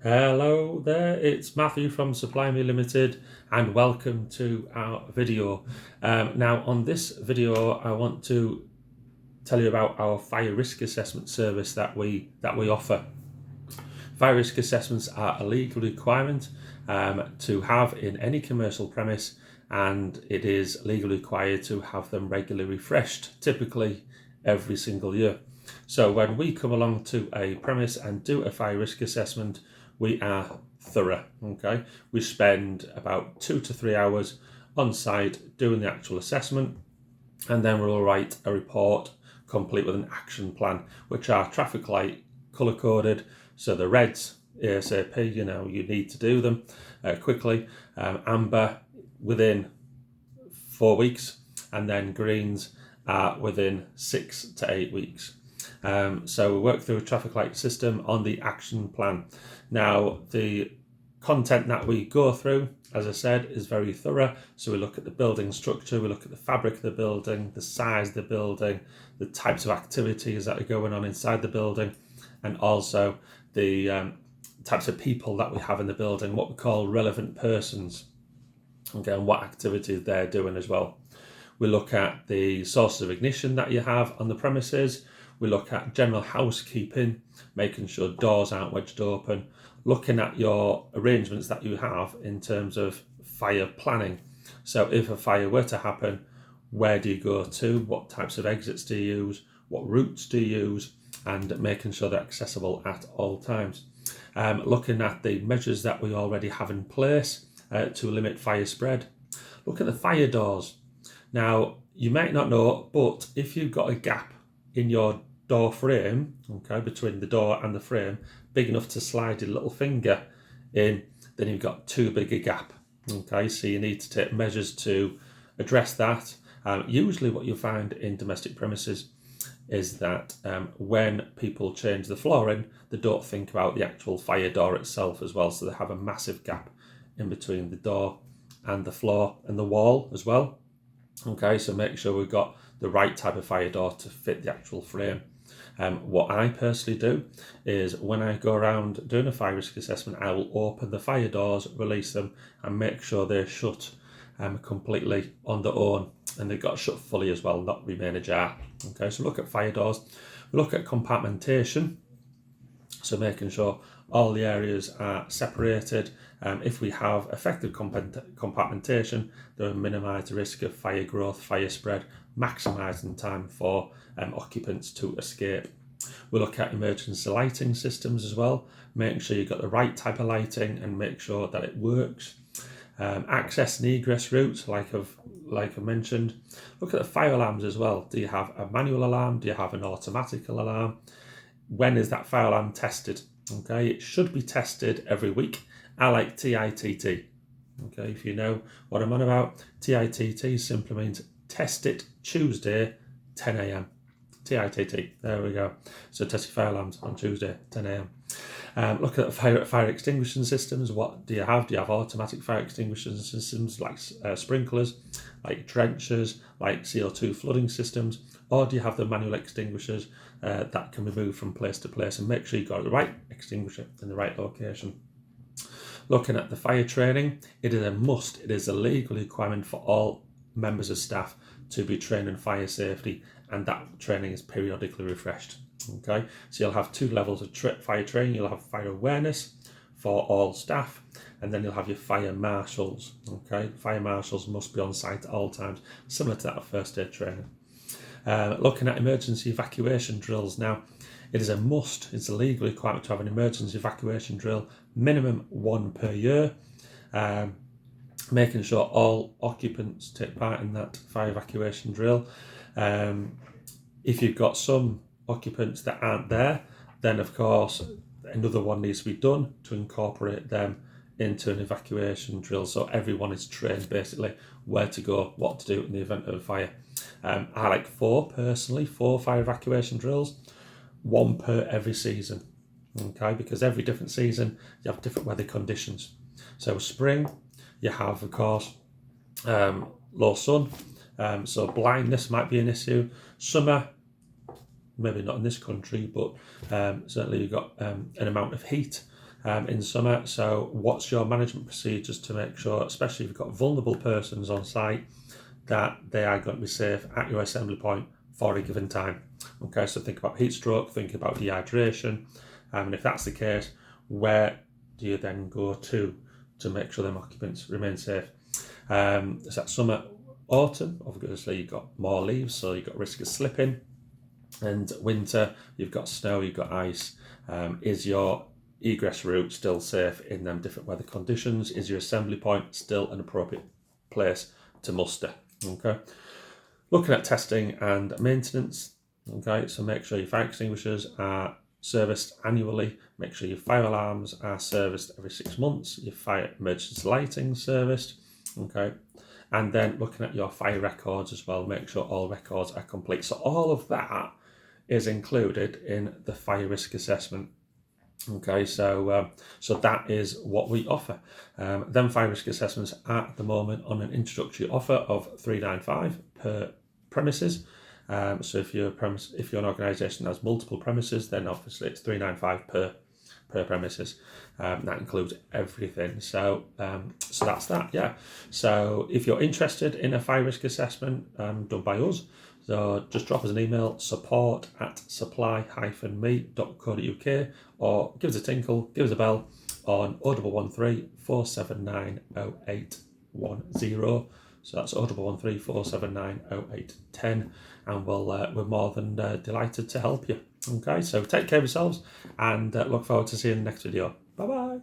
Hello there, it's Matthew from Supply Me Limited and welcome to our video. Now on this video I want to tell you about our fire risk assessment service that we offer. Fire risk assessments are a legal requirement to have in any commercial premise, and it is legally required to have them regularly refreshed, typically every single year. So when we come along to a premise and do a fire risk assessment, we are thorough. Okay, we spend about 2 to 3 hours on site doing the actual assessment, and then we'll write a report complete with an action plan, which are traffic light colour coded. So the reds ASAP, you need to do them quickly. Amber within 4 weeks, and then greens are within 6 to 8 weeks. So we work through a traffic light system on the action plan. Now, the content that we go through, as I said, is very thorough. So we look at the building structure, we look at the fabric of the building, the size of the building, the types of activities that are going on inside the building, and also the types of people that we have in the building, what we call relevant persons, okay, and what activities they're doing as well. We look at the sources of ignition that you have on the premises. We look at general housekeeping, making sure doors aren't wedged open, looking at your arrangements that you have in terms of fire planning. So if a fire were to happen, where do you go to? What types of exits do you use? What routes do you use? And making sure they're accessible at all times. Looking at the measures that we already have in place to limit fire spread. Look at the fire doors. Now, you might not know, but if you've got a gap in your door frame, okay, between the door and the frame, big enough to slide your little finger in, then you've got too big a gap. Okay, so you need to take measures to address that. Usually what you'll find in domestic premises is that when people change the flooring, they don't think about the actual fire door itself as well, so they have a massive gap in between the door and the floor and the wall as well. Okay, so make sure we've got the right type of fire door to fit the actual frame. What I personally do is when I go around doing a fire risk assessment, I will open the fire doors, release them, and make sure they're shut completely on their own, and they've got shut fully as well, not remain ajar. Okay, so look at fire doors. We look at compartmentation, so making sure all the areas are separated. If we have effective compartmentation, they will minimise the risk of fire growth, fire spread, maximising time for occupants to escape. We look at emergency lighting systems as well, making sure you've got the right type of lighting and make sure that it works. Access and egress routes, like I mentioned. Look at the fire alarms as well. Do you have a manual alarm? Do you have an automatic alarm? When is that fire alarm tested? Okay, it should be tested every week. I like TITT. Okay, if you know what I'm on about, TITT simply means test it Tuesday, 10 a.m. TITT, there we go. So test your fire alarms on Tuesday, 10 a.m. Look at fire extinguishing systems. What do you have? Do you have automatic fire extinguishing systems like sprinklers, like trenchers, like CO2 flooding systems? Or do you have the manual extinguishers that can be moved from place to place? And make sure you've got the right extinguisher in the right location. Looking at the fire training, it is a must. It is a legal requirement for all members of staff to be trained in fire safety, and that training is periodically refreshed. Okay, so you'll have 2 levels of fire training. You'll have fire awareness for all staff, and then you'll have your fire marshals. Okay, fire marshals must be on site at all times, similar to that of first aid training. Looking at emergency evacuation drills. Now, it is a must, it's a legal requirement to have an emergency evacuation drill, minimum 1 per year. Making sure all occupants take part in that fire evacuation drill. If you've got some occupants that aren't there, then of course another one needs to be done to incorporate them into an evacuation drill, so everyone is trained basically where to go, what to do in the event of a fire. I like 4 personally, 4 fire evacuation drills, 1 per every season. Okay, because every different season you have different weather conditions. So spring, you have of course low sun, so blindness might be an issue. Summer, maybe not in this country, but certainly you've got an amount of heat in summer. So what's your management procedures to make sure, especially if you've got vulnerable persons on site, that they are going to be safe at your assembly point for a given time? Okay, so think about heat stroke, think about dehydration, and if that's the case, where do you then go to make sure them occupants remain safe? So that summer, autumn, obviously you've got more leaves, so you've got risk of slipping, and winter, you've got snow, you've got ice. Is your egress route still safe in them different weather conditions? Is your assembly point still an appropriate place to muster? Okay. Looking at testing and maintenance. Okay, so make sure your fire extinguishers are serviced annually. Make sure your fire alarms are serviced every 6 months. Your fire emergency lighting serviced. Okay, and then looking at your fire records as well. Make sure all records are complete. So all of that is included in the fire risk assessment. Okay, so that is what we offer. Them fire risk assessments are at the moment on an introductory offer of $395 per premises. So if you're an organisation that has multiple premises, then obviously it's $395 per premises. That includes everything. So that's that. Yeah. So if you're interested in a fire risk assessment done by us, so just drop us an email, support@supply-me.co.uk, or give us a tinkle, give us a bell on 0113 479 0810. So that's 0113 479 0810, and we're more than delighted to help you. Okay, so take care of yourselves, and look forward to seeing you in the next video. Bye bye.